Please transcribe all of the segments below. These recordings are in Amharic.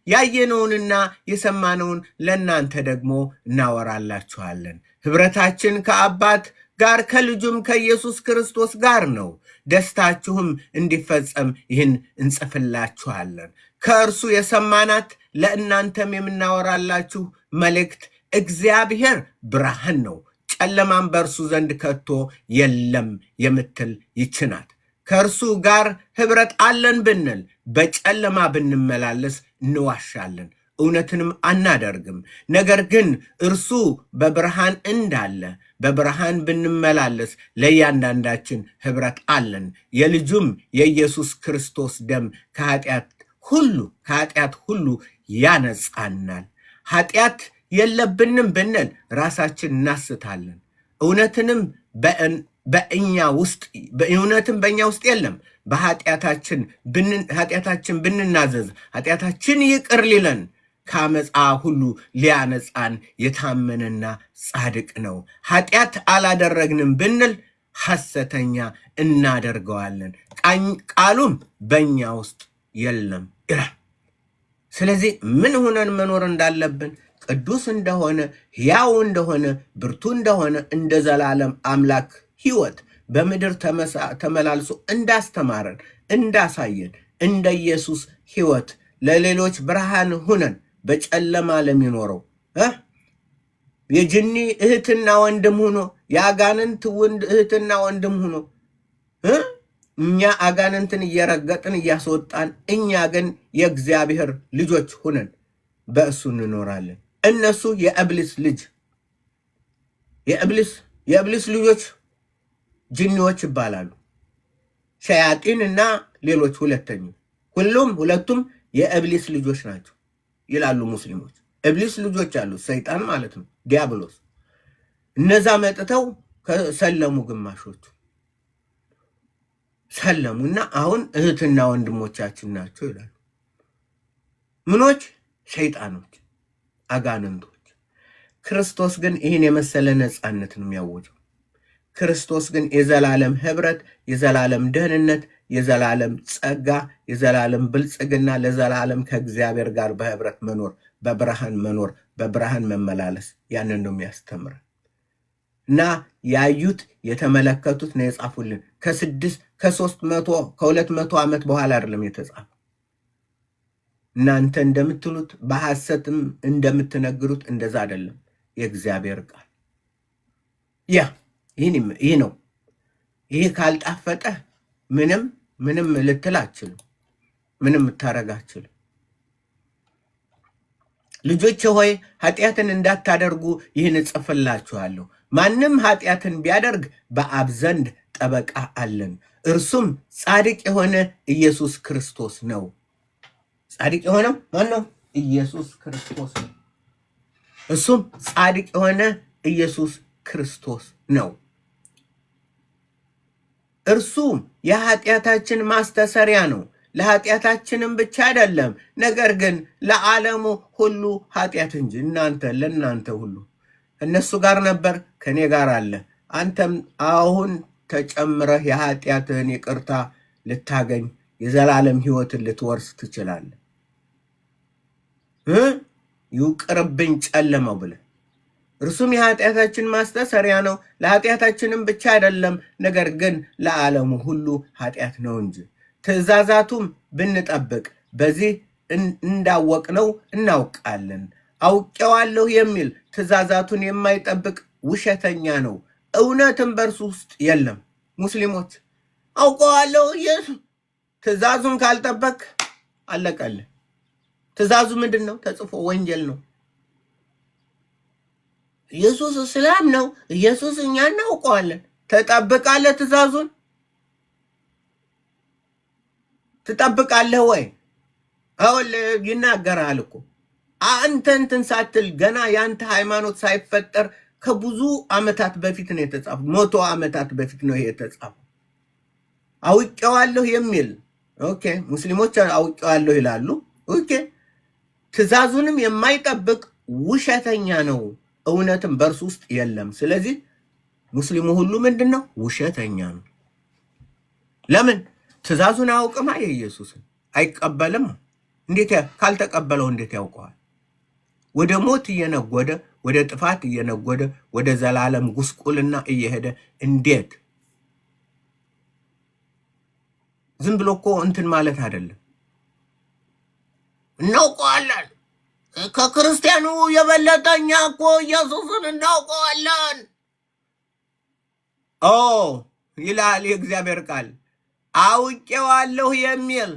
ያየነውንና የሰማነውን ለእናንተ ደግሞ እናወራላችኋለን። ኅብረታችን ከአባት ጋር ከልጁም ከኢየሱስ ክርስቶስ ጋር ነው። ደስታችሁም እንዲፈጸም ይህን እንጽፍላችኋለን። ከእርሱ የሰማናት ለእናንተም የምናወራላችሁ መልእክት እግዚአብሔር ብርሃን ነው፣ ጨለማም በእርሱ ዘንድ ከቶ የለም የምትል ይችናት። ከእርሱ ጋር ኅብረት አለን ብንል በጨለማ ብንመላለስ እንዋሻለን፣ እውነትንም አናደርግም። ነገር ግን እርሱ በብርሃን እንዳለ በብርሃን ብንመላለስ ለእያንዳንዳችን ኅብረት አለን። የልጁም የኢየሱስ ክርስቶስ ደም ከኃጢአት ሁሉ ያነጻናል። ኃጢአት የለብንም ብንል ራሳችን እናስታለን፣ እውነትም በእኛ ውስጥ የለም። በኃጢአታችን ብንናዘዝ ኃጢአታችን ይቅር ሊለን ከአመፃ ሁሉ ሊያነጻን የታመነና ጻድቅ ነው። ኃጢአት አላደረግንም ብንል ሐሰተኛ እናደርገዋለን፣ ቃሉም በእኛ ውስጥ የለም ይላል። ስለዚህ ምን ሆነን መኖር እንዳለብን ቅዱስ እንደሆነ ሕያው እንደሆነ ብርቱ እንደሆነ እንደ ዘላለም አምላክ ሕይወት በምድር ተመላልሶ እንዳስተማረን እንዳሳየን እንደ ኢየሱስ ሕይወት ለሌሎች ብርሃን ሁነን በጨለማ ለሚኖረው የጅኒ እህትና ወንድም ሆኖ የአጋንንት እህትና ወንድም ሆኖ እኛ አጋንንትን እየረገጥን እያስወጣን እኛ ግን የእግዚአብሔር ልጆች ሁነን በእሱ እንኖራለን። እነሱ የእብሊስ ልጆች ጅኒዎች ይባላሉ። ሸያጢን እና ሌሎች ሁለቱም የእብሊስ ልጆች ናቸው ይላሉ ሙስሊሞች። እብሊስ ልጆች አሉ፣ ሰይጣን ማለት ነው፣ ዲያብሎስ። እነዛ መጥተው ሰለሙ፣ ግማሾቹ ሰለሙና አሁን እህትና ወንድሞቻችን ናቸው ይላሉ። ምኖች? ሰይጣኖች፣ አጋንንቶች። ክርስቶስ ግን ይህን የመሰለ ነፃነት ነው የሚያወጀው። ክርስቶስ ግን የዘላለም ኅብረት፣ የዘላለም ደህንነት፣ የዘላለም ጸጋ፣ የዘላለም ብልጽግና፣ ለዘላለም ከእግዚአብሔር ጋር በኅብረት መኖር፣ በብርሃን መመላለስ፣ ያንን ነው የሚያስተምረን። እና ያዩት የተመለከቱት ነው የጻፉልን። ከ200 ዓመት በኋላ አይደለም የተጻፈው። እናንተ እንደምትሉት በሐሰትም እንደምትነግሩት እንደዛ አይደለም የእግዚአብሔር ቃል። ይህ ነው። ይህ ካልጣፈጠ ምንም ልትል አትችልም፣ ምንም ልታረግ አትችልም። ልጆች ሆይ ኃጢአትን እንዳታደርጉ ይህን እጽፍላችኋለሁ። ማንም ኃጢአትን ቢያደርግ በአብ ዘንድ ጠበቃ አለን፣ እርሱም ጻድቅ የሆነ ኢየሱስ ክርስቶስ ነው። ጻድቅ የሆነው ማን ነው? ኢየሱስ ክርስቶስ ነው። እሱም ጻድቅ የሆነ ኢየሱስ ክርስቶስ ነው። እርሱም የኃጢአታችን ማስተሰሪያ ነው። ለኃጢአታችንም ብቻ አይደለም፣ ነገር ግን ለዓለሙ ሁሉ ኃጢአት እንጂ። ለእናንተ ሁሉ እነሱ ጋር ነበር፣ ከኔ ጋር አለ። አንተም አሁን ተጨምረህ የኃጢአትህን ይቅርታ ልታገኝ የዘላለም ሕይወትን ልትወርስ ትችላለህ። ይቅርብኝ ጨለመው ብለህ እርሱም የኃጢአታችን ማስተሰሪያ ነው፣ ለኃጢአታችንም ብቻ አይደለም፣ ነገር ግን ለዓለሙ ሁሉ ኃጢአት ነው እንጂ። ትእዛዛቱም ብንጠብቅ በዚህ እንዳወቅነው እናውቃለን። አውቄዋለሁ የሚል ትእዛዛቱን የማይጠብቅ ውሸተኛ ነው፣ እውነትም በእርሱ ውስጥ የለም። ሙስሊሞች አውቀዋለሁ ኢየሱስ፣ ትእዛዙን ካልጠበቅ አለቀልህ። ትእዛዙ ምንድን ነው? ተጽፎ ወንጀል ነው። ኢየሱስ እስላም ነው፣ ኢየሱስ እኛ እናውቀዋለን። ተጠብቃለህ? ትእዛዙን ትጠብቃለህ ወይ? አሁን ይናገራል እኮ አንተ እንትን ሳትል ገና ያንተ ሃይማኖት ሳይፈጠር ከብዙ ዓመታት በፊት ነው የተጻፈው። 100 ዓመታት በፊት ነው ይሄ የተጻፈው። አውቄዋለሁ የሚል ኦኬ፣ ሙስሊሞች አውቄዋለሁ ይላሉ። ኦኬ፣ ትእዛዙንም የማይጠብቅ ውሸተኛ ነው፣ እውነትም በእርሱ ውስጥ የለም። ስለዚህ ሙስሊሙ ሁሉ ምንድን ነው? ውሸተኛ ነው። ለምን? ትእዛዙን አያውቅማ፣ የኢየሱስን አይቀበልም። እንዴት ካልተቀበለው እንዴት ያውቀዋል? ወደ ሞት እየነጎደ ወደ ጥፋት እየነጎደ ወደ ዘላለም ጉስቁልና እየሄደ እንዴት? ዝም ብሎ እኮ እንትን ማለት አይደለም። እናውቀዋለን። ከክርስቲያኑ የበለጠኛ እኮ ኢየሱስን እናውቀዋለን። ኦ ይላል የእግዚአብሔር ቃል አውቄዋለሁ የሚል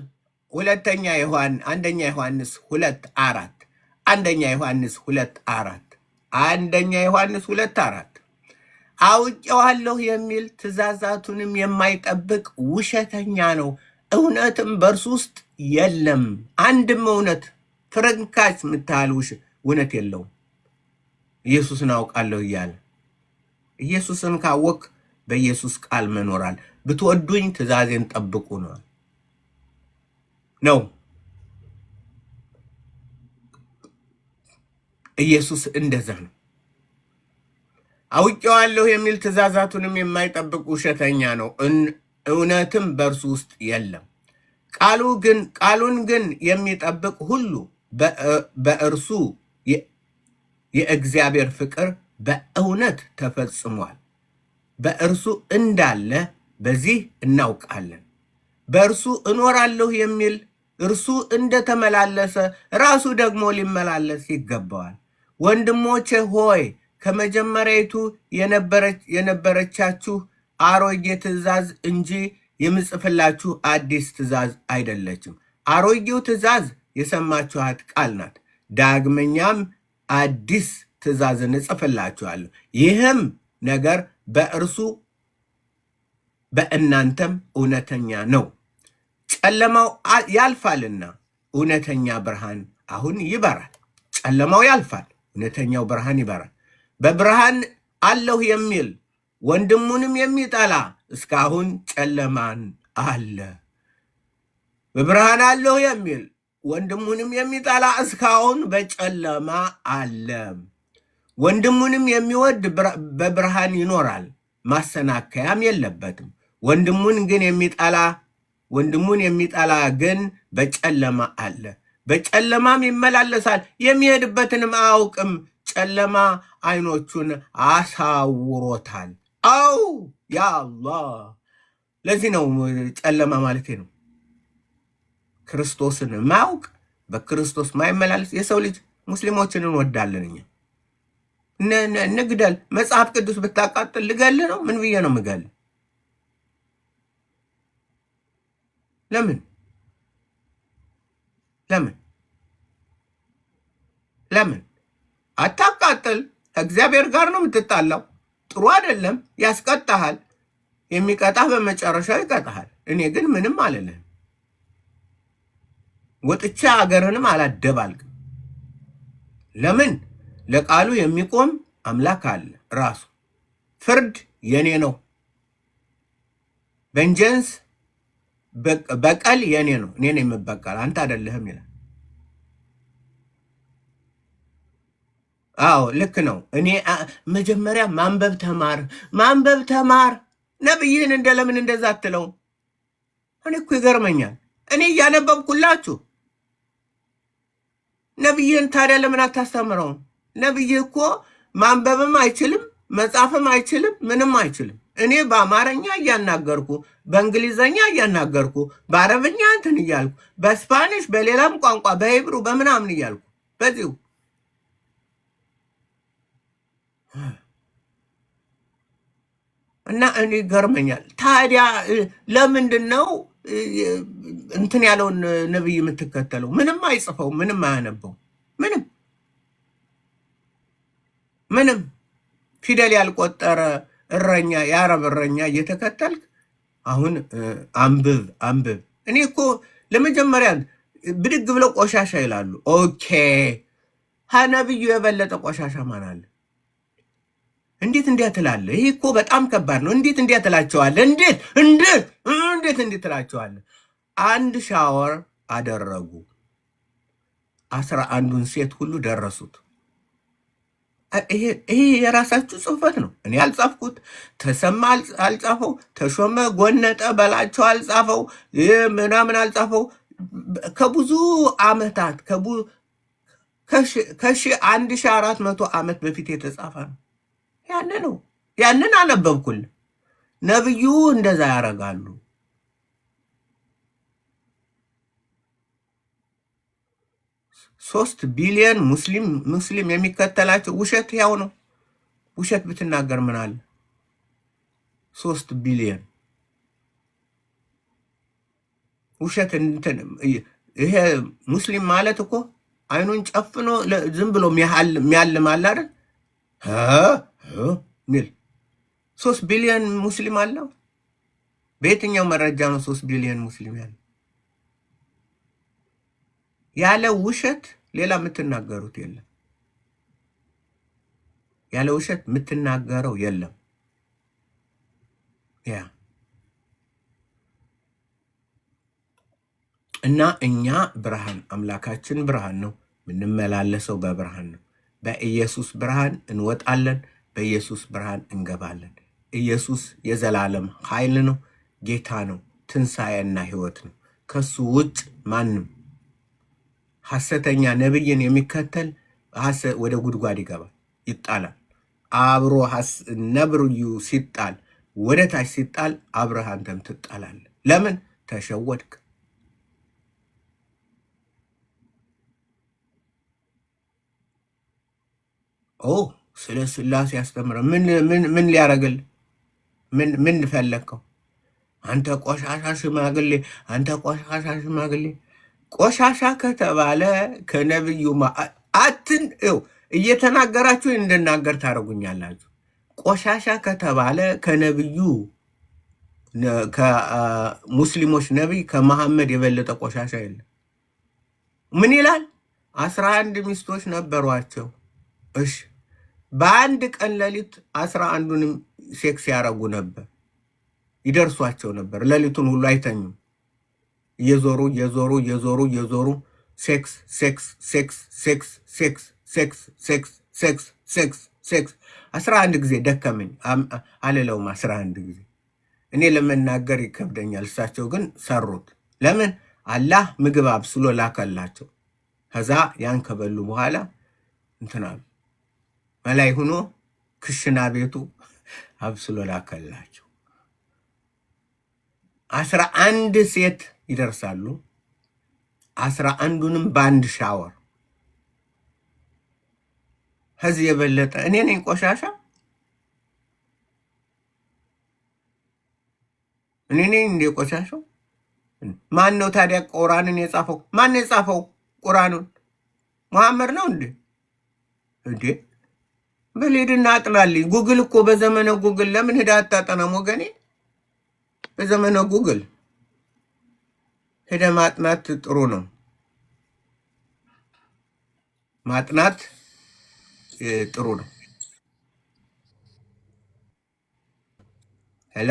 አንደኛ ዮሐንስ 2:4 አንደኛ ዮሐንስ 2:4 አንደኛ ዮሐንስ 2:4 አውቄዋለሁ የሚል ትእዛዛቱንም የማይጠብቅ ውሸተኛ ነው፣ እውነትም በእርሱ ውስጥ የለም። አንድም እውነት ፍርንካች የምታህል እውነት የለውም። ኢየሱስን አውቃለሁ እያለ ኢየሱስን ካወቅ በኢየሱስ ቃል መኖራል። ብትወዱኝ ትእዛዜን ጠብቁ ነው። ኢየሱስ እንደዛ ነው። አውቄዋለሁ የሚል ትእዛዛቱንም የማይጠብቅ ውሸተኛ ነው፣ እውነትም በእርሱ ውስጥ የለም። ቃሉን ግን የሚጠብቅ ሁሉ በእርሱ የእግዚአብሔር ፍቅር በእውነት ተፈጽሟል። በእርሱ እንዳለ በዚህ እናውቃለን። በእርሱ እኖራለሁ የሚል እርሱ እንደተመላለሰ ራሱ ደግሞ ሊመላለስ ይገባዋል። ወንድሞቼ ሆይ ከመጀመሪያይቱ የነበረቻችሁ አሮጌ ትእዛዝ እንጂ የምጽፍላችሁ አዲስ ትእዛዝ አይደለችም። አሮጌው ትእዛዝ የሰማችኋት ቃል ናት። ዳግመኛም አዲስ ትእዛዝን እጽፍላችኋለሁ። ይህም ነገር በእርሱ በእናንተም እውነተኛ ነው። ጨለማው ያልፋልና እውነተኛ ብርሃን አሁን ይበራል። ጨለማው ያልፋል፣ እውነተኛው ብርሃን ይበራል። በብርሃን አለሁ የሚል ወንድሙንም የሚጠላ እስካሁን ጨለማን አለ። በብርሃን አለሁ የሚል ወንድሙንም የሚጠላ እስካሁን በጨለማ አለ። ወንድሙንም የሚወድ በብርሃን ይኖራል፣ ማሰናከያም የለበትም። ወንድሙን የሚጠላ ግን በጨለማ አለ፣ በጨለማም ይመላለሳል፣ የሚሄድበትንም አያውቅም። ጨለማ አይኖቹን አሳውሮታል። አው ያ አላህ። ለዚህ ነው ጨለማ ማለት ነው። ክርስቶስን ማያውቅ በክርስቶስ ማይመላለስ የሰው ልጅ ሙስሊሞችን እንወዳለን እኛ ንግደል። መጽሐፍ ቅዱስ ብታቃጥል ልገል ነው? ምን ብዬ ነው ምገል? ለምን አታቃጥል? ከእግዚአብሔር ጋር ነው የምትጣላው። ጥሩ አይደለም፣ ያስቀጣሃል። የሚቀጣህ በመጨረሻው ይቀጣሃል። እኔ ግን ምንም አልልህም። ወጥቻ አገርንም አላደባልቅም። ለምን? ለቃሉ የሚቆም አምላክ አለ ራሱ። ፍርድ የኔ ነው፣ ቬንጀንስ በቀል የኔ ነው፣ እኔ ነኝ የምበቀል፣ አንተ አይደለህም ይላል። አዎ ልክ ነው። እኔ መጀመሪያ ማንበብ ተማር። ነብይህን ለምን እንደዛ አትለው? እኔ እኮ ይገርመኛል። እኔ እያነበብኩላችሁ ነብይህን ታዲያ ለምን አታስተምረውም? ነብይህ እኮ ማንበብም አይችልም፣ መጻፍም አይችልም፣ ምንም አይችልም። እኔ በአማርኛ እያናገርኩ፣ በእንግሊዘኛ እያናገርኩ፣ በአረብኛ እንትን እያልኩ፣ በስፓኒሽ፣ በሌላም ቋንቋ በሂብሩ በምናምን እያልኩ በዚሁ እና እኔ ገርመኛል። ታዲያ ለምንድን ነው እንትን ያለውን ነብይ የምትከተለው? ምንም አይጽፈው፣ ምንም አያነበው፣ ምንም ፊደል ያልቆጠረ እረኛ፣ የአረብ እረኛ እየተከተልክ አሁን አንብብ። እኔ እኮ ለመጀመሪያ ብድግ ብለው ቆሻሻ ይላሉ። ኦኬ ነብዩ የበለጠ ቆሻሻ ማን አለ? እንዴት እንዲያ ትላለህ? ይህ እኮ በጣም ከባድ ነው። እንዴት እንዲያ ትላቸዋለህ? እንዴት ትላቸዋለህ? አንድ ሻወር አደረጉ፣ 11ዱን ሴት ሁሉ ደረሱት። ይሄ የራሳችሁ ጽሁፈት ነው። እኔ አልጻፍኩት። ተሰማ አልጻፈው። ተሾመ ጎነጠ በላቸው አልጻፈው። ምናምን አልጻፈው። ከብዙ ዓመታት ከ1400 ዓመት በፊት የተጻፈ ነው። ያን ነው ያንን አነበብኩል። ነብዩ እንደዛ ያደርጋሉ። 3 ቢሊዮን ሙስሊም የሚከተላቸው ውሸት ያው ነው። ውሸት ብትናገር ምን አለ? 3 ቢሊዮን ውሸት ይሄ ሙስሊም ማለት እኮ አይኑን ጨፍኖ ዝም ብሎ የሚያልም አለ አይደል? ሚል 3 ቢሊዮን ሙስሊም አለው። በየትኛው መረጃ ነው 3 ቢሊዮን ሙስሊም ያለ? ያለ ውሸት ሌላ የምትናገሩት የለም። ያለ ውሸት የምትናገረው የለም። ያ እና እኛ ብርሃን አምላካችን ብርሃን ነው፣ የምንመላለሰው በብርሃን ነው። በኢየሱስ ብርሃን እንወጣለን፣ በኢየሱስ ብርሃን እንገባለን። ኢየሱስ የዘላለም ኃይል ነው፣ ጌታ ነው፣ ትንሣኤና ሕይወት ነው። ከሱ ውጭ ማንም ሐሰተኛ ነብይን የሚከተል ወደ ጉድጓድ ይገባል፣ ይጣላል። አብሮ ነብርዩ ሲጣል ወደ ታች ሲጣል አብረህ አንተም ትጣላለህ። ለምን ተሸወድክ? ስለ ስላሴ ያስተምረ ምን ሊያረግል? ምን ፈለግከው? አንተ ቆሻሻ ሽማግሌ፣ አንተ ቆሻሻ ሽማግሌ። ቆሻሻ ከተባለ ከነብዩ እየተናገራችሁ እንድናገር ታደርጉኛላችሁ። ቆሻሻ ከተባለ ከነብዩ ከሙስሊሞች ነቢይ ከመሐመድ የበለጠ ቆሻሻ የለም። ምን ይላል? 11 ሚስቶች ነበሯቸው። እሺ በአንድ ቀን ሌሊት 11ዱንም ሴክስ ያደረጉ ነበር፣ ይደርሷቸው ነበር። ሌሊቱን ሁሉ አይተኙም። እየዞሩ እየዞሩ እየዞሩ እየዞሩ ሴክስ ሴክስ ሴክስ ሴክስ ሴክስ ሴክስ ሴክስ ሴክስ ሴክስ ሴክስ 11 ጊዜ ደከመኝ አልለውም። 11 ጊዜ እኔ ለመናገር ይከብደኛል። እሳቸው ግን ሰሩት። ለምን? አላህ ምግብ አብስሎ ላከላቸው። ከዛ ያን ከበሉ በኋላ እንትናሉ መላይ ሆኖ ክሽና ቤቱ አብስሎ ላከላቸው። 11 ሴት ይደርሳሉ። 11ዱንም በአንድ ሻወር። ከዚህ የበለጠ እኔ ነኝ ቆሻሻ? እኔ ነኝ እንደ ቆሻሻው? ማን ነው ታዲያ ቁርአንን የጻፈው? ማን ነው የጻፈው ቁርአኑን? መሐመድ ነው እንዴ? በሌድና አጥላልኝ። ጉግል እኮ በዘመነ ጉግል ለምን ሄዳ አታጠናም ወገኔ? በዘመነ ጉግል ሄደ ማጥናት ጥሩ ነው። ማጥናት ጥሩ ነው። ሄሎ፣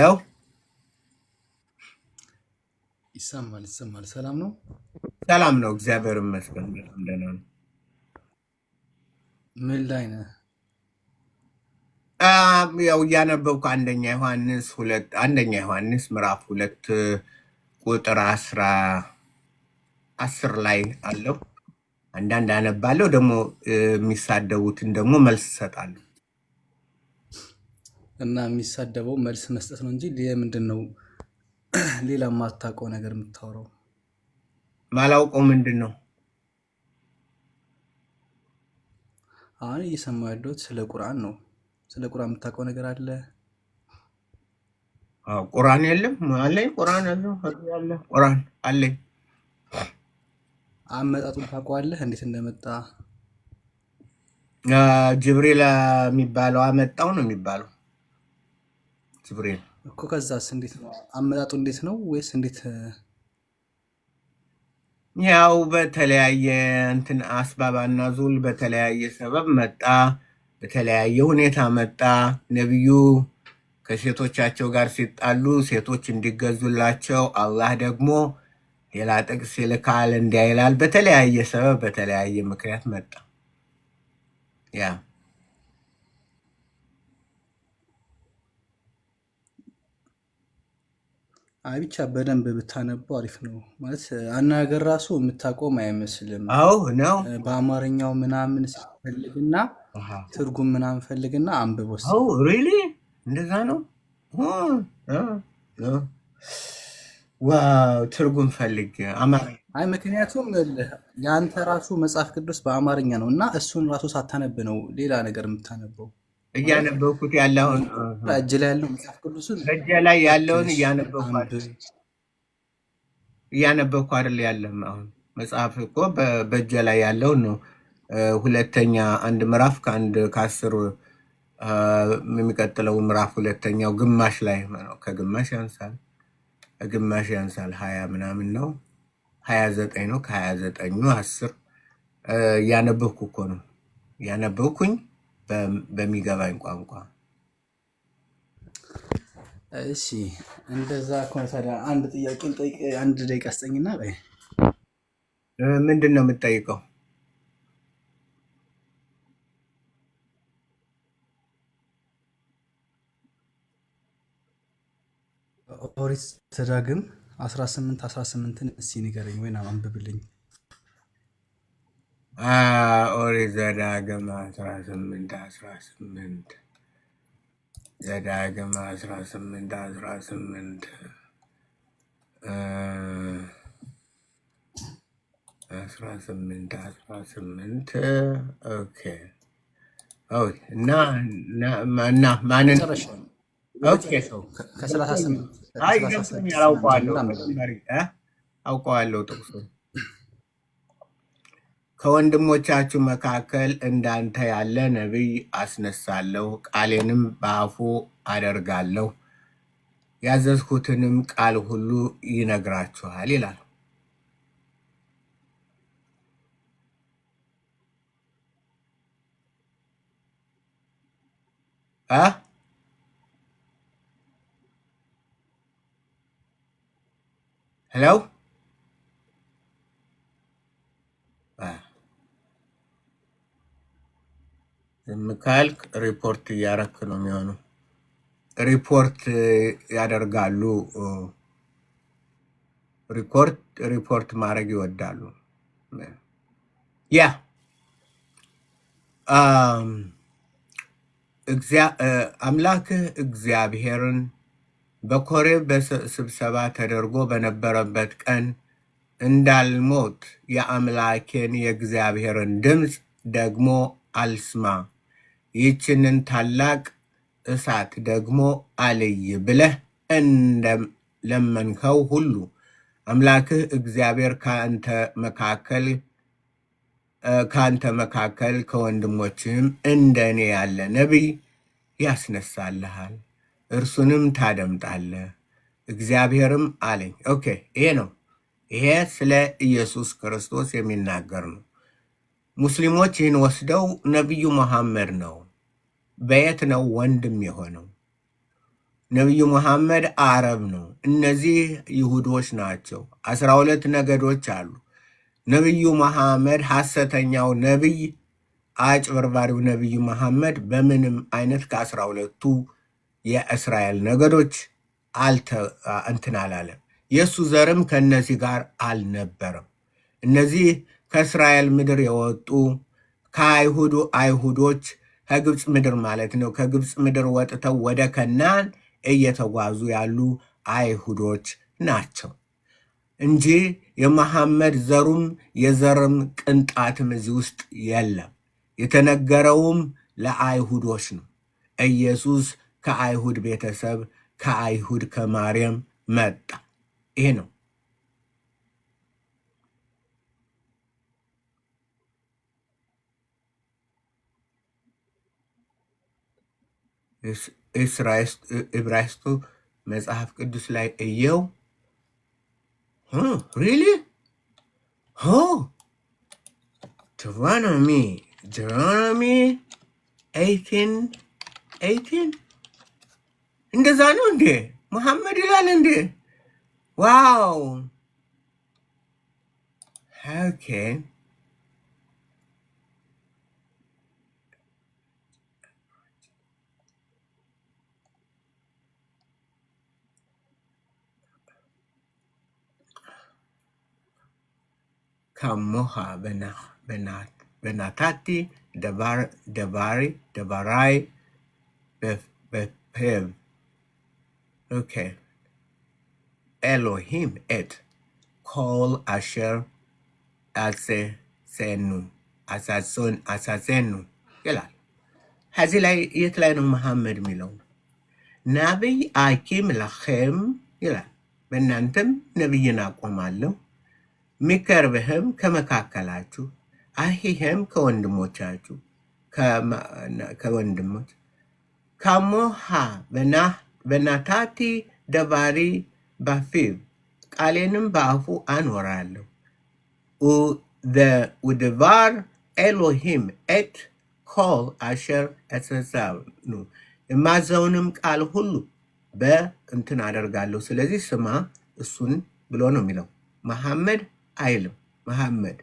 ይሰማል። ሰላም ነው? ሰላም ነው፣ እግዚአብሔር ይመስገን። ደህና ነው። ምን ላይ ነህ? ያው እያነበብኩ አንደኛ ዮሐንስ ምዕራፍ 2 ቁጥር 10 ላይ አለው። አንዳንድ አነባለሁ፣ ደግሞ የሚሳደቡትን ደግሞ መልስ እሰጣለሁ። እና የሚሳደበው መልስ መስጠት ነው እንጂ ምንድን ነው ሌላ የማታውቀው ነገር የምታወራው? ማላውቀው ምንድን ነው? አሁን እየሰማሁ ያለሁት ስለ ቁርአን ነው። ስለ ቁርአን የምታውቀው ነገር አለ? ቁርአን የለም አለኝ። ቁርአን አለኝ። አመጣጡን ታውቀዋለህ? እንዴት እንደመጣ? ጅብሪል የሚባለው አመጣው ነው የሚባለው። ጅብሪል እኮ። ከዛስ እንዴት ነው አመጣጡ? እንዴት ነው ወይስ እንዴት? ያው በተለያየ እንትን አስባባና ዙል በተለያየ ሰበብ መጣ፣ በተለያየ ሁኔታ መጣ። ነቢዩ ከሴቶቻቸው ጋር ሲጣሉ ሴቶች እንዲገዙላቸው አላህ ደግሞ ሌላ ጥቅስ ይልካል እንዲያይላል። በተለያየ ሰበብ በተለያየ ምክንያት መጣ። ያ አይ ብቻ በደንብ ብታነበው አሪፍ ነው። ማለት አነጋገር ራሱ የምታቆም አይመስልም። አዎ ነው። በአማርኛው ምናምን ፈልግና አሃ ትርጉም ምናምን ፈልግና አንብቦስ። አዎ ሪሊ እንደዛ ነው። ዋው ትርጉም ፈልግ አማርኛ አይ ምክንያቱም የአንተ ራሱ መጽሐፍ ቅዱስ በአማርኛ ነው እና እሱን ራሱ ሳታነብ ነው ሌላ ነገር የምታነበው። ማለት እያነበብኩት ያለውን እጅ ላይ ያለው መጽሐፍ ቅዱስን በእጄ ላይ ያለውን ፈትሽ አንብብ። እያነበብኩ አይደል ያለም። አሁን መጽሐፍ እኮ በእጄ ላይ ያለውን ነው። ሁለተኛ አንድ ምዕራፍ ከ10 የሚቀጥለው ምዕራፍ ሁለተኛው ግማሽ ላይ ነው። ከግማሽ ያንሳል፣ ግማሽ ያንሳል 20 ምናምን ነው 29 ነው። ከ29ኙ 10 እያነበብኩ እኮ ነው እያነበብኩኝ በሚገባኝ ቋንቋ። እሺ እንደዛ ከሆነ ታዲያ አንድ ጥያቄ ልጠይቅ። አንድ ደቂቃ ስጠኝና በይ። ምንድን ነው የምትጠይቀው? ኦሪት ዘዳግም 18:18ን እስኪ ንገረኝ ወይም አንብብልኝ። ኦሪት ዘዳግም 18:18 ዘዳግም 18:18 18:18 ኦኬ። እና ማንን መጨረሻው ኦኬ አይ ገብቶኛል፣ አውቀዋለሁ ጥቅሱን። ከወንድሞቻችሁ መካከል እንዳንተ ያለ ነቢይ አስነሳለሁ፣ ቃሌንም በአፉ አደርጋለሁ፣ ያዘዝኩትንም ቃል ሁሉ ይነግራችኋል ይላል። ሄሎ ዝም ካልክ ሪፖርት እያረክ ነው የሚሆነው። ሪፖርት ያደርጋሉ። ሪፖርት ማድረግ ይወዳሉ። ያ አምላክህ እግዚአብሔርን በኮሬብ ስብሰባ ተደርጎ በነበረበት ቀን እንዳልሞት የአምላኬን የእግዚአብሔርን ድምፅ ደግሞ አልስማ፣ ይህችንን ታላቅ እሳት ደግሞ አልይ ብለህ እንደለመንከው ሁሉ አምላክህ እግዚአብሔር ከአንተ መካከል ከወንድሞችህም እንደኔ ያለ ነቢይ ያስነሳልሃል፣ እርሱንም ታደምጣለህ። እግዚአብሔርም አለኝ። ኦኬ ይሄ ነው። ይሄ ስለ ኢየሱስ ክርስቶስ የሚናገር ነው። ሙስሊሞች ይህን ወስደው ነቢዩ መሐመድ ነው። በየት ነው ወንድም የሆነው? ነቢዩ መሐመድ አረብ ነው። እነዚህ ይሁዶች ናቸው። 12 ነገዶች አሉ። ነቢዩ መሐመድ ሐሰተኛው ነቢይ፣ አጭበርባሪው ነቢዩ መሐመድ በምንም አይነት ከ12ቱ የእስራኤል ነገዶች እንትን አላለም። የእሱ ዘርም ከእነዚህ ጋር አልነበረም። እነዚህ ከእስራኤል ምድር የወጡ አይሁዶች ከግብፅ ምድር ማለት ነው። ከግብፅ ምድር ወጥተው ወደ ከናን እየተጓዙ ያሉ አይሁዶች ናቸው እንጂ የመሐመድ ዘሩም የዘርም ቅንጣትም እዚህ ውስጥ የለም። የተነገረውም ለአይሁዶች ነው። ኢየሱስ ከአይሁድ ቤተሰብ ከአይሁድ ከማርያም መጣ። ይሄ ነው። ዕብራይስጡ መጽሐፍ ቅዱስ ላይ እየው ሪሊ ጀሮኖሚ 18 እንደዛ ነው እንዴ? መሐመድ ይላል እንዴ? ዋው ኦኬ። כמוה ונתתי דברי בפיו. אוקיי. אלוהים את כל אשר አሳዘኑ ይላል። ከዚህ ላይ የት ላይ ነው መሐመድ የሚለው? ነቢይ አኪም ለኸም ይላል። በእናንተም ነቢይን አቆማለሁ፣ ሚከርብህም ከመካከላችሁ፣ አሂህም ከወንድሞቻችሁ ከወንድሞች ከሞሃ በናታቲ ደባሪ በፊው ቃሌንም በአፉ አኖራለሁ። ודבר אלוהים את כל אשר አሳዘኑ የማዘውንም ቃል ሁሉ በእንትን አደርጋለሁ። ስለዚህ ስማ እሱን ብሎ ነው የሚለው። መሐመድ አይልም። መሐመድ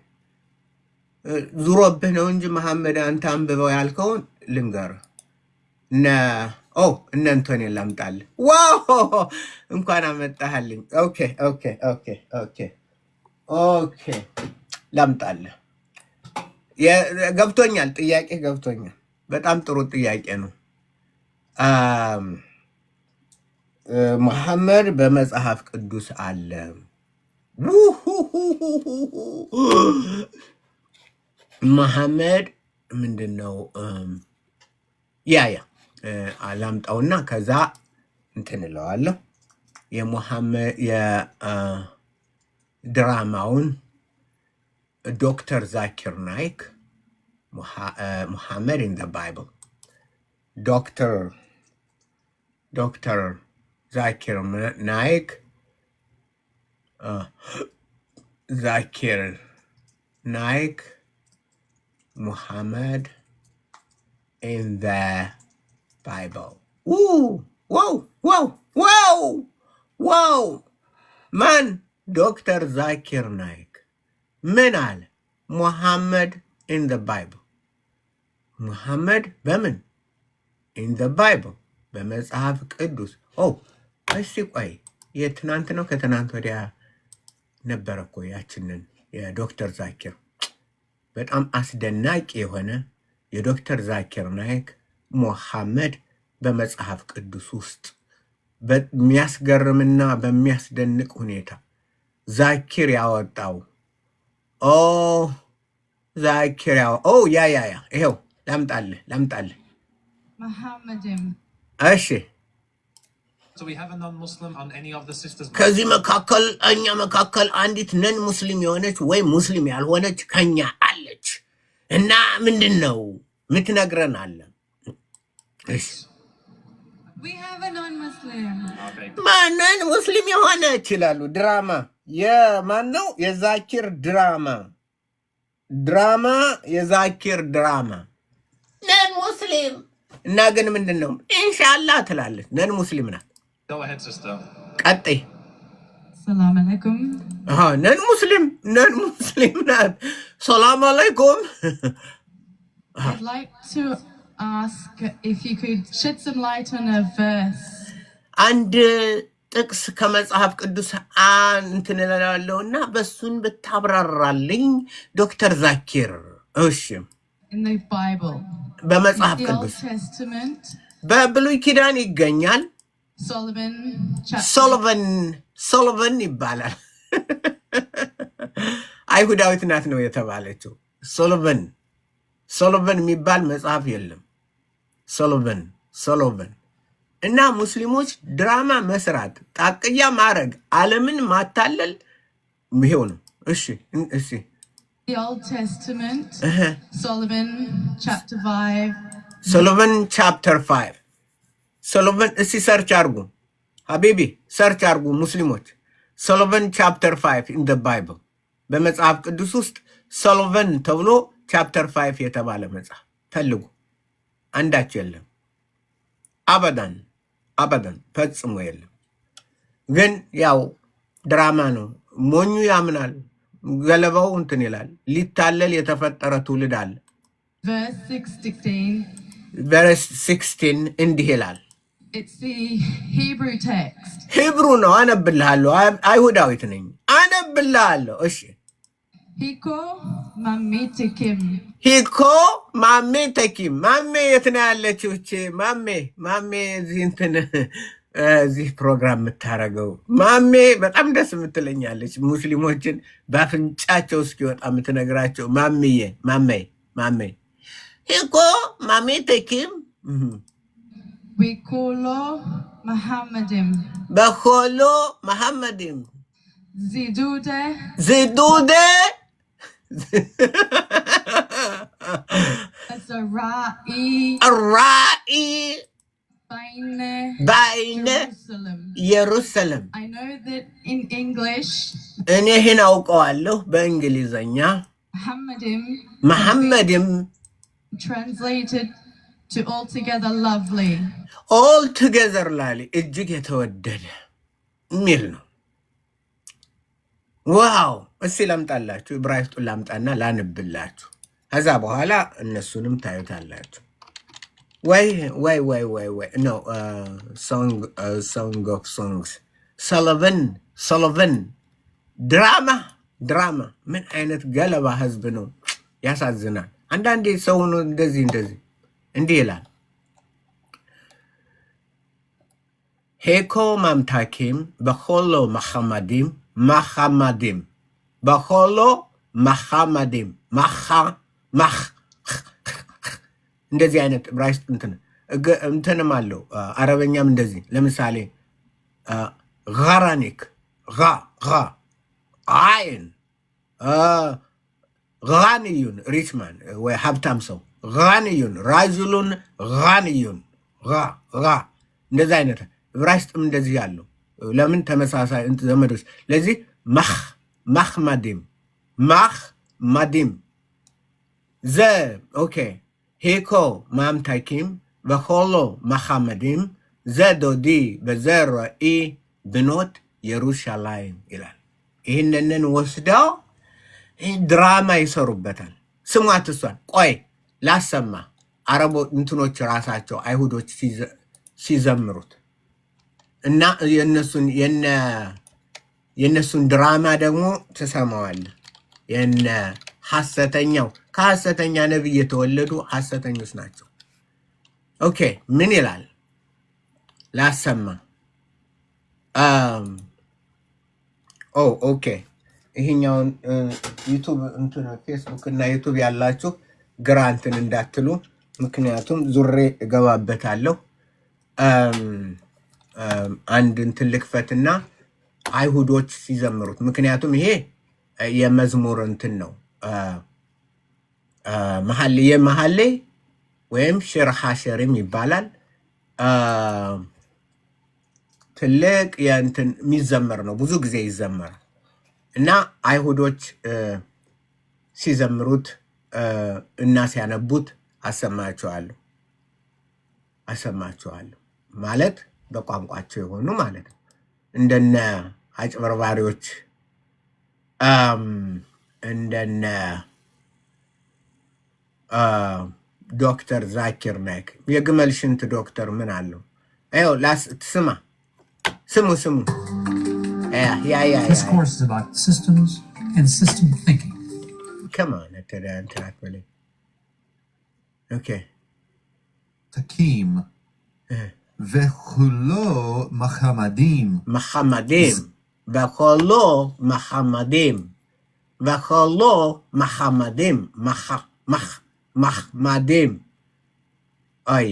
ዙሮብህ ነው እንጂ መሐመድ አንተ አንብበው ያልከውን ልንገርህ። እነ አንቶኒ ላምጣልህ። ዋው እንኳን አመጣህልኝ። ኦኬ ላምጣልህ። ገብቶኛል፣ ጥያቄ ገብቶኛል። በጣም ጥሩ ጥያቄ ነው። መሐመድ በመጽሐፍ ቅዱስ አለ። መሐመድ ምንድነው? ላምጣውና ከዛ እንትን እለዋለሁ። የመሐመድ የድራማውን ዶክተር ዛኪር ናይክ Muhammad in the Bible. Dr. Zakir Naik. Zakir Naik. Muhammad in the Bible. Whoa. Man, Dr. Zakir Naik. Menal. Muhammad in the Bible. Muhammad በምን in the Bible በመጽሐፍ ቅዱስ። እስቲ ቆይ የትናንት ነው ከትናንት ወዲያ ነበረ እኮ ያችንን የዶክተር ዛኪር በጣም አስደናቂ የሆነ የዶክተር ዛኪር ናይክ ሙሐመድ በመጽሐፍ ቅዱስ ውስጥ በሚያስገርምና በሚያስደንቅ ሁኔታ ዛኪር ያወጣው ዛኪር ይሄው ላምጣልህ Muhammadim. እሺ So we have a non-Muslim on any of the sisters. ከዚህ መካከል እኛ መካከል አንዲት ነን ሙስሊም የሆነች ወይ ሙስሊም ያልሆነች ከኛ አለች እና ምንድነው ምትነግረን አለ? እሺ We have a non-Muslim. ማንን ሙስሊም የሆነች ይላሉ። ድራማ የማን ነው? የዛኪር ድራማ የዛኪር ድራማ ነን ሙስሊም እና ግን ምንድነው ኢንሻአላህ ትላለች። ነን ሙስሊም ናት። Go ahead, sister. ቀጥይ። Assalamu alaikum. ነን ሙስሊም ናት። ሰላም አለይኩም። I'd like to ask if you could shed some light on a verse. አንድ ጥቅስ ከመጽሐፍ ቅዱስ እንትን እላለሁና በሱን ብታብራራልኝ ዶክተር ዛኪር። እሺ In the Bible. በመጽሐፍ The Old ቅዱስ Testament. በብሉይ ኪዳን ይገኛል። Solomon chapter. ሶሎቨን ይባላል። አይሁዳዊት ናት ነው የተባለችው። ሶሎቨን የሚባል መጽሐፍ የለም። ሶሎቨን እና ሙስሊሞች ድራማ መስራት፣ ጣቅያ ማድረግ፣ ዓለምን ማታለል ይሄው ነው። እሺ The Old Testament. Solomon chapter 5. ሶሎቨን ቻፕተር 5 ሶሎቨን እስቲ ሰርች አርጉ ሀቢቢ፣ ሰርች አርጉ ሙስሊሞች። ሶሎቨን ቻፕተር 5 in the Bible በመጽሐፍ ቅዱስ ውስጥ ሶሎቨን ተብሎ ቻፕተር 5 የተባለ መጽሐፍ ፈልጉ። አንዳች የለም። አበዳን ፈጽሞ የለም። ግን ያው ድራማ ነው። ሞኙ ያምናል፣ ገለባው እንትን ይላል። ሊታለል የተፈጠረ ትውልድ አለ። Verse 16 እንዲህ ይላል። It's the Hebrew text. ሂብሩ ነው። አነብልሃለሁ። አይሁዳዊት ነኝ። አነብልሃለሁ። እሺ Hiko mamitekim. ሂኮ ማሜ ተኪም ማሜ የት ነው ያለችው? እቺ ማሜ እዚህ እንትን እዚህ ፕሮግራም የምታረገው ማሜ በጣም ደስ የምትለኛለች። ሙስሊሞችን በአፍንጫቸው እስኪወጣ የምትነግራቸው ማሜ ሂኮ ማሜ ተኪም Wikulo Muhammadim. በኮሎ መሐመድም Zidude ዝዱደ Azra'i ራኢ Baine በአይነ Jerusalem. ኢየሩሳሌም I know that in English, እኔ ይህን አውቀዋለሁ። በእንግሊዘኛ Muhammadim መሐመድም translated to altogether lovely. ኦል ቱጌዘር ላሊ እጅግ የተወደደ የሚል ነው። ዋው! እስቲ ላምጣላችሁ፣ ዕብራይስጡን ላምጣና ላንብላችሁ። ከዛ በኋላ እነሱንም ታዩታላችሁ። ወይ ኖ ሶንግ ኦፍ ሶንግስ ሶሎቨን ድራማ ምን አይነት ገለባ ህዝብ ነው! ያሳዝናል። አንዳንዴ ሰው ሆኖ እንደዚህ እንዲህ ይላል። ሄኮ ማምታኪም በኮሎ መሐመዲም በኮሎ መሐመዲም እንደዚህ አይነት ዕብራይስጥ እንትንም አለው። አረበኛም እንደዚህ ለምሳሌ ጋራኒክ አይን ጋንዩን ሪችማን ወይ ሀብታም ሰው ጋንዩን ራጁሉን ጋንዩን እንደዚህ አይነት ዕብራይስጥም እንደዚህ ያለው ለምን ተመሳሳይ ዘመዶች። ለዚህ ማህመዲም ኦኬ ሄኮ ማምታኪም በኮሎ መሐመዲም ዘዶዲ በዘራኢ ብኖት የሩሻላይም ይላል። ይህንን ወስደው ድራማ ይሰሩበታል። ስሟት እሷን ቆይ ላሰማ። አረቦ እንትኖች ራሳቸው አይሁዶች ሲዘምሩት እና የእነሱን ድራማ ደግሞ ትሰማዋል። የነ ከሐሰተኛ ነቢይ የተወለዱ ሐሰተኞች ናቸው። ኦኬ ምን ይላል ላሰማ። ኦኬ ይሄኛውን ዩቱብ ፌስቡክ እና ዩቱብ ያላችሁ ግራ እንትን እንዳትሉ፣ ምክንያቱም ዙሬ እገባበታለሁ። አንድ እንትን ልክፈትና አይሁዶች ሲዘምሩት፣ ምክንያቱም ይሄ የመዝሙር እንትን ነው። መሐሌ ወይም ሽር ሐሸሪም ይባላል። ትልቅ የእንትን የሚዘመር ነው፣ ብዙ ጊዜ ይዘመራል። እና አይሁዶች ሲዘምሩት እና ሲያነቡት አሰማቸዋለሁ ማለት በቋንቋቸው የሆኑ ማለት ነው። እንደነ አጭበርባሪዎች እንደነ ዶክተር ዛኪር ናይክ የግመል ሽንት ዶክተር ምን አለው? ስሙ This course is about systems and system thinking. Come on, okay. Takim. Vecholo Mahamadim. Vecholo Mahamadim. Mahmadim. አይ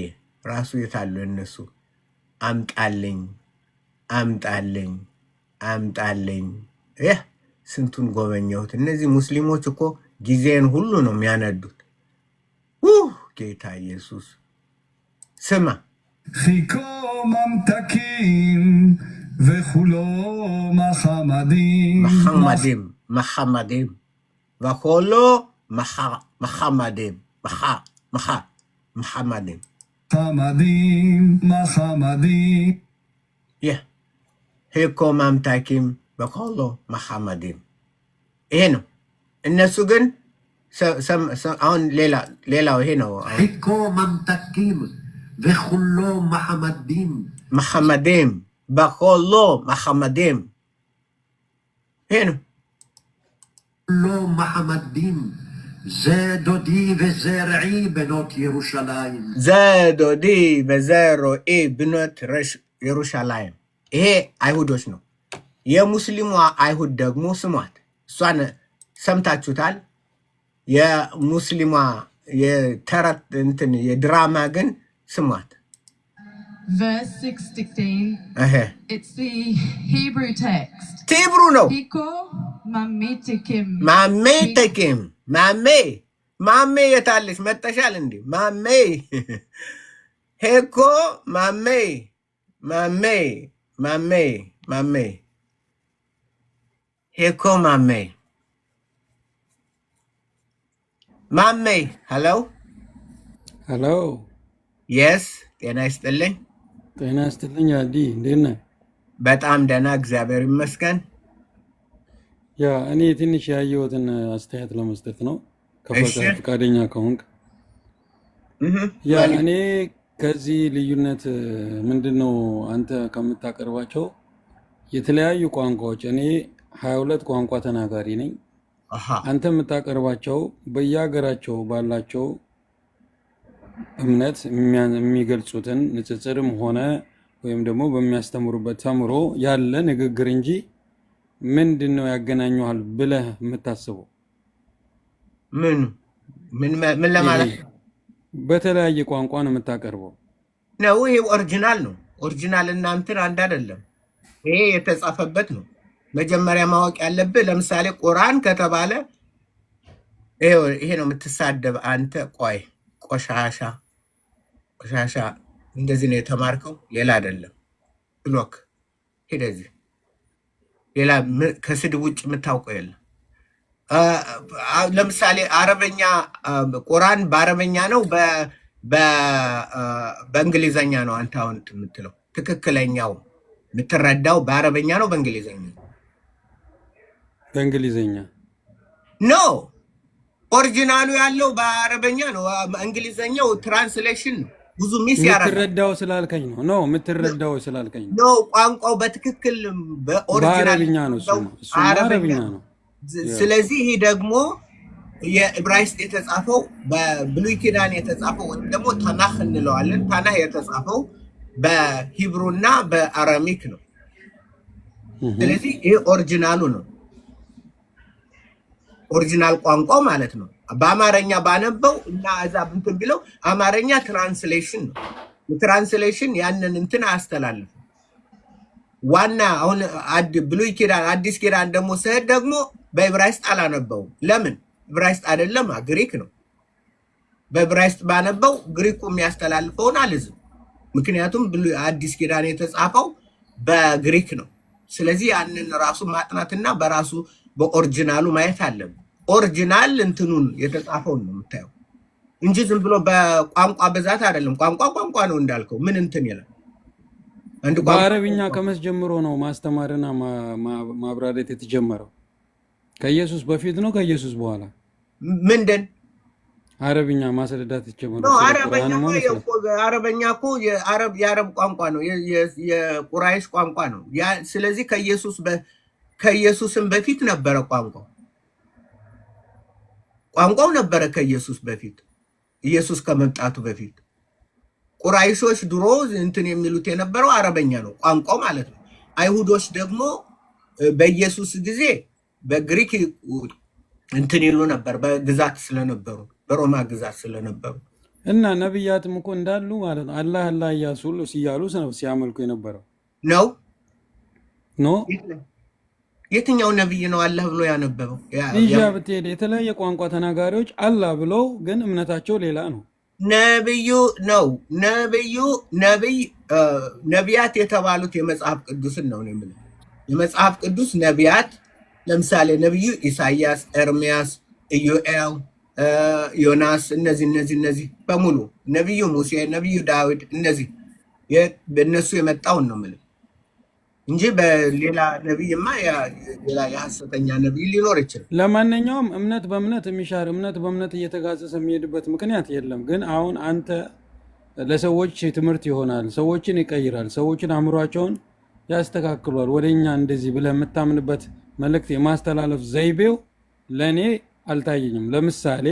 ራሱ የታሉ እነሱ አምጣልኝ ስንቱን ጎበኘሁት። እነዚህ ሙስሊሞች እኮ ጊዜን ሁሉ ነው የሚያነዱት። ጌታ ኢየሱስ ስማ። חיכו ממתקים וכולו מחמדים וכולו מחמדים מחמדים ሄኮ ማምታኪም በኮሎ መሐመድም። ይሄ ነው። እነሱ ግን አሁን ሌላው ይሄ ነው። ሒኮ ማምታኪም በኮሎ መሐመድም በኮሎ መሐመድም። ይሄ ነው። כולו מחמדים, זה דודי וזה רעי בנות ירושלים. ዘዶዲ በዘሮኢ ብኖት ኢየሩሳሌም ይሄ አይሁዶች ነው። የሙስሊሙ አይሁድ ደግሞ ስሟት፣ እሷን ሰምታችሁታል። የሙስሊሟ የተረት እንትን የድራማ ግን ስሟት። Verse 16. It's the Hebrew text. ቲብሩ ነው። Hiko mametikim. ማሜ የታለች? መጠሻል እንዴ? ማሜ ሄኮ ማሜ ሄኮ ማሜ ሄሎ የስ ጤና ይስጥልኝ። ጤና ይስጥልኝ አዲ፣ እንዴት ነህ? በጣም ደህና እግዚአብሔር ይመስገን። ያ እኔ ትንሽ ያየሁትን አስተያየት ለመስጠት ነው ፈቃደኛ ከሆንክ። ያ እኔ ከዚህ ልዩነት ምንድነው አንተ ከምታቀርባቸው የተለያዩ ቋንቋዎች፣ እኔ 22 ቋንቋ ተናጋሪ ነኝ። አንተ የምታቀርባቸው በየሀገራቸው ባላቸው እምነት የሚገልጹትን ንጽጽርም ሆነ ወይም ደግሞ በሚያስተምሩበት ተምሮ ያለ ንግግር እንጂ ምንድነው ያገናኙሃል ብለህ የምታስበው? ምን ለማለት በተለያየ ቋንቋ ነው የምታቀርበው ነው? ይሄ ኦሪጂናል ነው። ኦሪጂናል እና እንትን አንድ አይደለም። ይሄ የተጻፈበት ነው። መጀመሪያ ማወቅ ያለብህ ለምሳሌ ቁርአን ከተባለ ይሄ ነው የምትሳደብ አንተ። ቆይ ቆሻሻ እንደዚህ ነው የተማርከው፣ ሌላ አይደለም። ብሎክ ሄደዚህ ሌላ ከስድብ ውጭ የምታውቀው የለም። ለምሳሌ አረበኛ ቁርአን በአረበኛ ነው በእንግሊዘኛ ነው አንተ አሁን የምትለው? ትክክለኛው የምትረዳው በአረበኛ ነው በእንግሊዘኛ? በእንግሊዘኛ ኖ፣ ኦሪጂናሉ ያለው በአረበኛ ነው። እንግሊዘኛው ትራንስሌሽን ነው። ብዙ ሚስ ያረጋል። የምትረዳው ስላልከኝ ነው። ኖ የምትረዳው ስላልከኝ ኖ፣ ቋንቋው በትክክል በአረብኛ ነው። እሱ አረብኛ ነው። ስለዚህ ይሄ ደግሞ የዕብራይስጥ የተጻፈው በብሉይ ኪዳን የተጻፈው ወይም ደግሞ ታናህ እንለዋለን። ታናህ የተጻፈው በሂብሩና በአራሚክ ነው። ስለዚህ ይሄ ኦሪጂናሉ ነው። ኦሪጂናል ቋንቋው ማለት ነው። በአማርኛ ባነበው እና እዛ እንትን ቢለው አማርኛ ትራንስሌሽን ነው። ትራንስሌሽን ያንን እንትን አያስተላልፍም። ዋና አሁን ብሉይ ኪዳን አዲስ ኪዳን ደግሞ ስሄድ ደግሞ በዕብራይስጥ አላነበውም። ለምን? ዕብራይስጥ አይደለም ግሪክ ነው። በዕብራይስጥ ባነበው ግሪኩ የሚያስተላልፈውን አልዝም። ምክንያቱም አዲስ ኪዳን የተጻፈው በግሪክ ነው። ስለዚህ ያንን ራሱ ማጥናትና በራሱ በኦሪጂናሉ ማየት አለብን። ኦሪጂናል እንትኑን የተጻፈውን ነው የምታየው እንጂ ዝም ብሎ በቋንቋ ብዛት አይደለም። ቋንቋ ነው እንዳልከው ምን እንትን ይላል። በአረብኛ ከመቼ ጀምሮ ነው ማስተማርና ማብራራት የተጀመረው? ከኢየሱስ በፊት ነው ከኢየሱስ በኋላ? ምንድን አረብኛ ማስረዳት የተጀመረው? አረበኛ እኮ የአረብ ቋንቋ ነው፣ የቁራይሽ ቋንቋ ነው። ስለዚህ ከኢየሱስም በፊት ነበረ ቋንቋው ነበረ ከኢየሱስ በፊት፣ ኢየሱስ ከመምጣቱ በፊት ቁራይሾች ድሮ እንትን የሚሉት የነበረው አረበኛ ነው ቋንቋው ማለት ነው። አይሁዶች ደግሞ በኢየሱስ ጊዜ በግሪክ እንትን ይሉ ነበር፣ በግዛት ስለነበሩ፣ በሮማ ግዛት ስለነበሩ እና ነብያትም እኮ እንዳሉ ማለት ነው። አላህ እያሉ ሲያሉ ሲያመልኩ የነበረው ነው። ኖ የትኛው ነብይ ነው አላህ ብሎ ያነበበው? ይያ ብትሄድ የተለያየ ቋንቋ ተናጋሪዎች አላህ ብለው ግን እምነታቸው ሌላ ነው። ነቢያት የተባሉት የመጽሐፍ ቅዱስን ነው የምልህ። የመጽሐፍ ቅዱስ ነቢያት ለምሳሌ ነቢዩ ኢሳያስ፣ ኤርሚያስ፣ ኢዮኤል፣ ዮናስ እነዚህ በሙሉ ነቢዩ ሙሴ፣ ነቢዩ ዳዊት እነዚህ በእነሱ የመጣውን ነው የምልህ እንጂ በሌላ ነቢይማ ሌላ የሐሰተኛ ነቢይ ሊኖር ይችላል። ለማንኛውም እምነት በእምነት የሚሻር እምነት በእምነት እየተጋሰሰ የሚሄድበት ምክንያት የለም። ግን አሁን አንተ ለሰዎች ትምህርት ይሆናል፣ ሰዎችን ይቀይራል፣ ሰዎችን አእምሯቸውን ያስተካክሏል፣ ወደኛ እንደዚህ ብለህ የምታምንበት መልእክት የማስተላለፍ ዘይቤው ለእኔ አልታየኝም። ለምሳሌ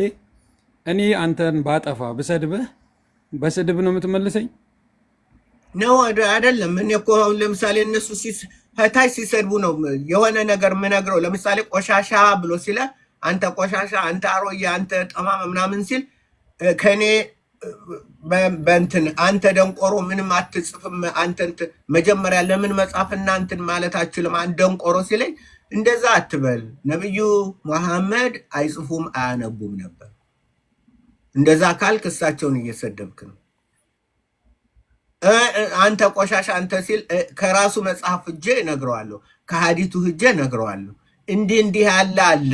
እኔ አንተን ባጠፋ ብሰድብህ በስድብ ነው የምትመልሰኝ? ነው አይደለም። እኔ እኮ አሁን ለምሳሌ እነሱ ታች ሲሰድቡ ነው የሆነ ነገር የምነግረው። ለምሳሌ ቆሻሻ ብሎ ሲለ አንተ ቆሻሻ፣ አንተ አሮዬ፣ አንተ ጠማማ ምናምን ሲል ከኔ በእንትን አንተ ደንቆሮ ምንም አትጽፍም፣ አንተ መጀመሪያ ለምን መጻፍና እንትን ማለት አችልም፣ አንተ ደንቆሮ ሲለኝ እንደዛ አትበል። ነብዩ መሐመድ አይጽፉም አያነቡም ነበር። እንደዛ ካልክ እሳቸውን እየሰደብክ ነው። አንተ ቆሻሻ አንተ ሲል ከራሱ መጽሐፍ እጄ እነግረዋለሁ፣ ከሀዲቱ እጄ እነግረዋለሁ። እንዲህ ያለ አለ።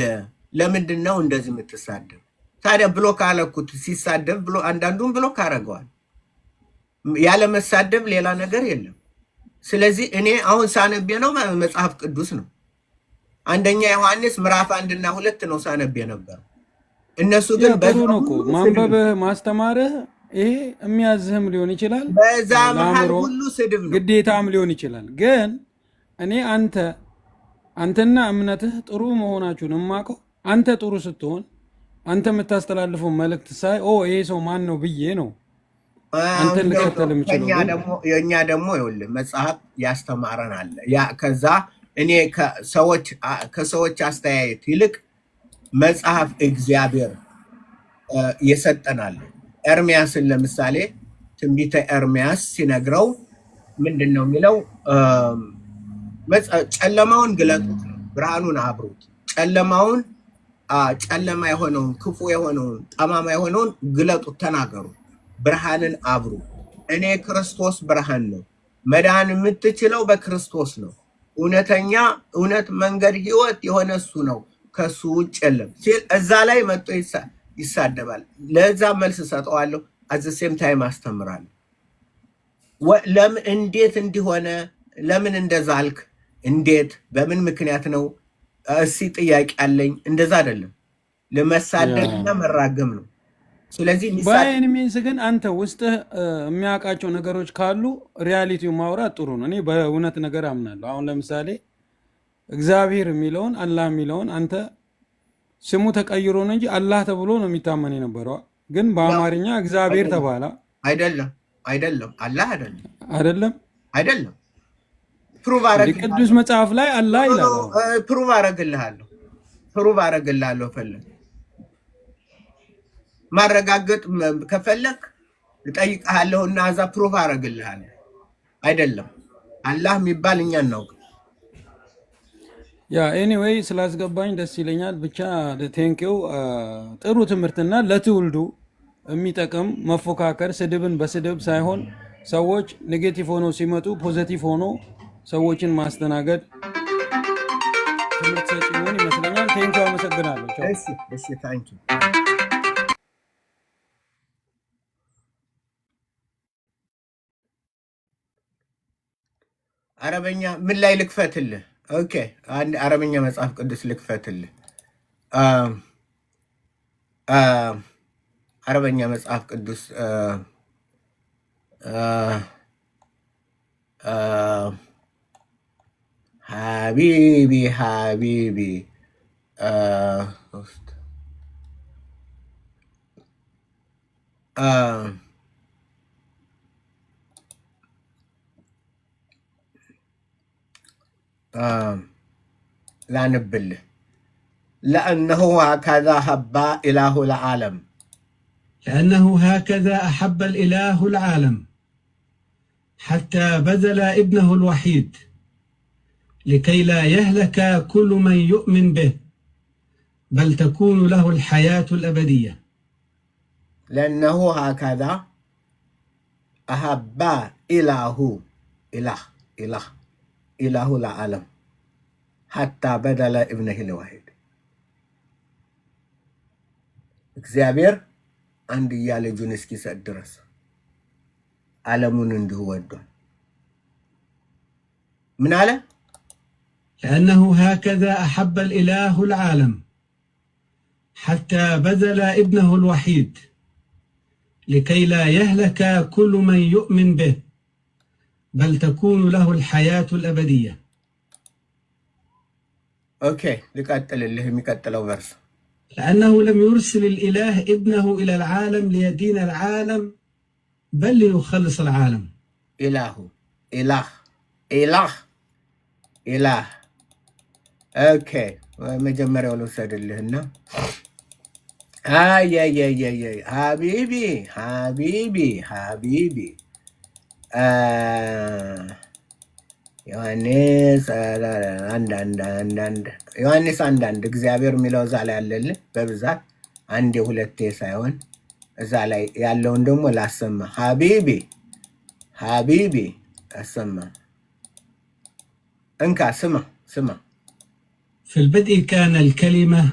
ለምንድን ነው እንደዚህ የምትሳደብ? ታዲያ ብሎክ አለኩት። ሲሳደብ ብሎ አንዳንዱን ብሎክ አረገዋል። ያለ መሳደብ ሌላ ነገር የለም። ስለዚህ እኔ አሁን ሳነብ ነው መጽሐፍ ቅዱስ ነው። አንደኛ ዮሐንስ ምዕራፍ 1 እና 2 ነው ሳነብ ነበር። እነሱ ግን ጥሩ ነው እኮ ማንበብህ ማስተማርህ፣ ይሄ የሚያዝህም ሊሆን ይችላል፣ በዛ መሃል ሁሉ ስድብ ነው፣ ግዴታም ሊሆን ይችላል። ግን እኔ አንተና እምነትህ ጥሩ መሆናችሁን የማውቀው አንተ ጥሩ ስትሆን አንተ የምታስተላልፈው መልእክት ሳይ ይሄ ሰው ማን ነው ብዬ ነው አንተን ልከተል የምችለው። የእኛ ደግሞ ይኸውልህ መጽሐፍ ያስተማረን አለ። ከዛ እኔ ከሰዎች አስተያየት ይልቅ መጽሐፍ እግዚአብሔር የሰጠናል። ኤርሚያስን ለምሳሌ ትንቢተ ኤርሚያስ ሲነግረው ምንድን ነው የሚለው? ጨለማውን ግለጡት ነው፣ ብርሃኑን አብሩት። ጨለማ የሆነውን ክፉ የሆነውን ጠማማ የሆነውን ግለጡት፣ ተናገሩ፣ ብርሃንን አብሩ። እኔ ክርስቶስ ብርሃን ነው፣ መዳን የምትችለው በክርስቶስ ነው። እውነተኛ እውነት፣ መንገድ፣ ህይወት የሆነ እሱ ነው፣ ከሱ ውጭ የለም ሲል እዛ ላይ መጥቶ ይሳደባል። ለዛ መልስ ሰጠዋለሁ። አዘሴም ታይም አስተምራለሁ። ለምን እንዴት እንዲሆነ ለምን እንደዛ አልክ? እንዴት በምን ምክንያት ነው? እሲ ጥያቄ አለኝ። እንደዛ አይደለም፣ ለመሳደብና መራገም ነው። ስለዚህ ባይን ሚንስ ግን አንተ ውስጥ የሚያውቃቸው ነገሮች ካሉ ሪያሊቲው ማውራት ጥሩ ነው። እኔ በእውነት ነገር አምናለሁ። አሁን ለምሳሌ እግዚአብሔር የሚለውን አላህ የሚለውን አንተ ስሙ ተቀይሮ ነው እንጂ አላህ ተብሎ ነው የሚታመን የነበረው። ግን በአማርኛ እግዚአብሔር ተባለ። አይደለም አላህ አይደለም። ቅዱስ መጽሐፍ ላይ አላህ ይላል። ፕሩቭ አረግልሃለሁ። ፈለግ ማረጋገጥ ከፈለክ እጠይቅሃለሁ እና እዛ ፕሩቭ አረግልሃለሁ። አይደለም አላህ የሚባል እኛ እናውቅ። ኤኒዌይ ስላስገባኝ ደስ ይለኛል። ብቻ ቴንኪው። ጥሩ ትምህርትና ለትውልዱ የሚጠቅም መፎካከር፣ ስድብን በስድብ ሳይሆን ሰዎች ኔጌቲቭ ሆኖ ሲመጡ ፖዘቲቭ ሆኖ ሰዎችን ማስተናገድ ትምህርት ሰጪ መሆን ይመስለኛል። ቴንኪው፣ አመሰግናለሁ። ታንኪው። አረበኛ ምን ላይ ልክፈትልህ? ኦኬ፣ አንድ አረበኛ መጽሐፍ ቅዱስ ልክፈትልህ። አረበኛ መጽሐፍ ቅዱስ ሀቢቢ لانبله لأنه هكذا حب إله العالم لأنه هكذا أحب الإله العالم حتى بذل ابنه الوحيد لكي لا يهلك كل من يؤمن به بل تكون له الحياة الأبدية. لأنه هكذا أحب إله العالم حتى بدل ابنه الوحيد. እግዚአብሔር አንድያ ልጁን እስኪሰጥ ድረስ ዓለሙን እንዲሁ ወዷል። ምን አለ? لأنه هكذا أحب الإله العالم حتى بذل ابنه الوحيد لكي لا يهلك كل من يؤمن به بل تكون له الحياة الأبدية. اوكي لقاتل اللي هم يقتلوا برس لأنه لم يرسل الإله ابنه إلى العالم ليدين العالم بل ليخلص العالم. إله اوكي مجمرة ولو ساد اللي هنا يا حبيبي ዮሐንስ አንዳንድ እግዚአብሔር የሚለው እዛ ላይ አለል በብዛት አንዴ ሁለቴ ሳይሆን እዛ ላይ ያለውን ደግሞ ላሰማ ሀቢቢ አሰማ እንካ ስማ في البدء كان الكلمة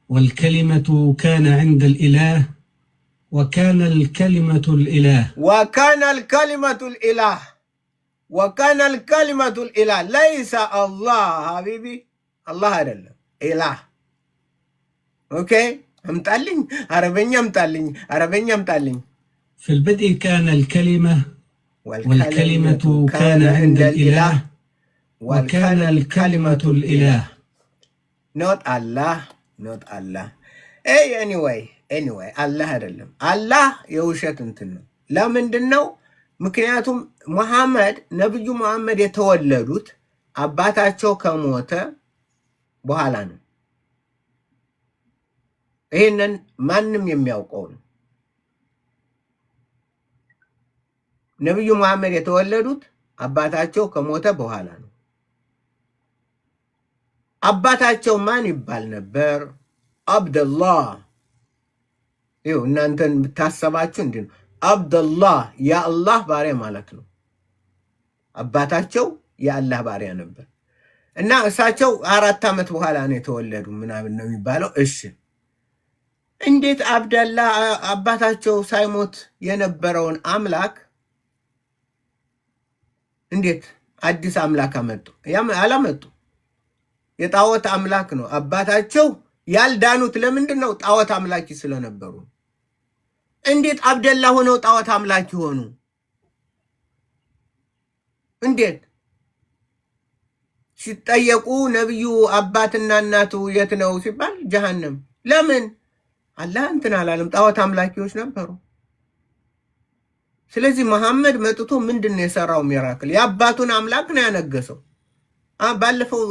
والكلمة كان عند الإله وكان الكلمة الإله وكان الكلمة الإله ليس الله حبيبي الله አይደለም إله اوكي امتالين عربية امتالين في البدء كان الكلمة والكلمة كان عند الإله وكان الكلمة الإله not Allah anyway الله አይደለም الله የውሸት እንትን ነው ለምንድነው ምክንያቱም ነብዩ መሐመድ የተወለዱት አባታቸው ከሞተ በኋላ ነው ይሄንን ማንም የሚያውቀው ነው ነብዩ መሐመድ የተወለዱት አባታቸው ከሞተ በኋላ ነው አባታቸው ማን ይባል ነበር አብደላህ ይኸው እናንተን ብታሰባችሁ እንዴ አብደላህ የአላህ ባሪያ ማለት ነው አባታቸው የአላህ ባሪያ ነበር እና እሳቸው 4 አመት በኋላ ነው የተወለዱ ምናምን ነው የሚባለው እሺ እንዴት አብደላህ አባታቸው ሳይሞት የነበረውን አምላክ እንዴት አዲስ አምላክ አመጡ አላመጡ የጣዖት አምላክ ነው አባታቸው ያልዳኑት ለምንድነው ጣዖት አምላኪ ስለነበሩ እንዴት አብደላህ ሆነው ጣዖት አምላኪ ሆኑ እንዴት ሲጠየቁ ነብዩ አባትና እናቱ የት ነው ሲባል ጀሃነም ለምን አላህ እንትን አላለም ጣዖት አምላኪዎች ነበሩ ስለዚህ መሐመድ መጥቶ ምንድነው የሰራው ሚራክል ያባቱን አምላክ ነው ያነገሰው ባለፈው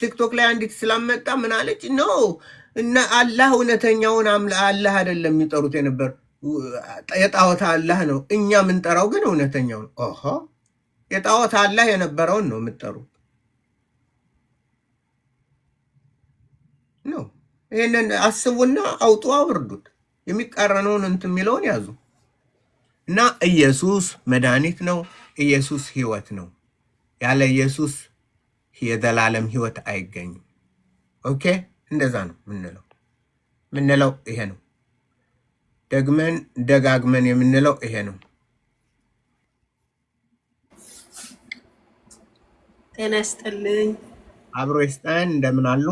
ቲክቶክ ላይ አንዲት ስላመጣ ምን አለች ነው እና አላህ እውነተኛውን አላህ አይደለም የሚጠሩት የነበር የጣዖት አላህ ነው እኛ ምን ጠራው ግን እውነተኛው ኦሆ የጣዖት አላህ የነበረውን ነው የምትጠሩት ነው ይሄንን አስቡና አውጡ አውርዱት የሚቃረነውን እንትን የሚለውን ያዙ እና ኢየሱስ መድኃኒት ነው ኢየሱስ ህይወት ነው ያለ ኢየሱስ የዘላለም ህይወት አይገኝም ኦኬ እንደዛ ነው ምንለው ይሄ ነው ደጋግመን የምንለው ይሄ ነው ጤና ይስጥልኝ አብሮ ይስጠን እንደምን አሉ